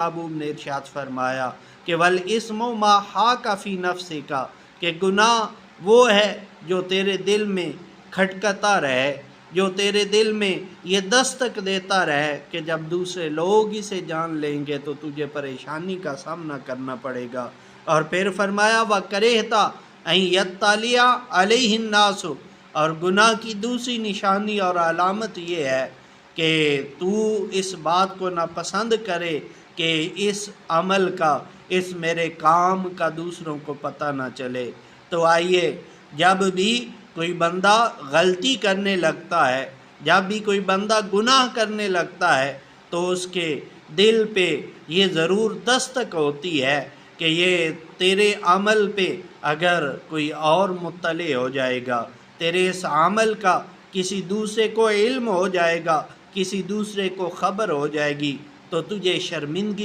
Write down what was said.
محبوب نے ارشاد فرمایا کہ والاسم ما حاک فی نفسک، کہ گناہ وہ ہے جو تیرے دل میں کھٹکتا رہے، جو تیرے دل میں یہ دستک دیتا رہے کہ جب دوسرے لوگ اسے جان لیں گے تو تجھے پریشانی کا سامنا کرنا پڑے گا۔ اور پھر فرمایا وَكَرِهْتَ أَن يَطَّلِعَ عَلَيْهِ النَّاسُ، اور گناہ کی دوسری نشانی اور علامت یہ ہے کہ تو اس بات کو ناپسند کرے کہ اس عمل کا، اس میرے کام کا دوسروں کو پتہ نہ چلے۔ تو آئیے، جب بھی کوئی بندہ غلطی کرنے لگتا ہے، جب بھی کوئی بندہ گناہ کرنے لگتا ہے تو اس کے دل پہ یہ ضرور دستک ہوتی ہے کہ یہ تیرے عمل پہ اگر کوئی اور مطلع ہو جائے گا، تیرے اس عمل کا کسی دوسرے کو علم ہو جائے گا، کسی دوسرے کو خبر ہو جائے گی تو تجھے شرمندگی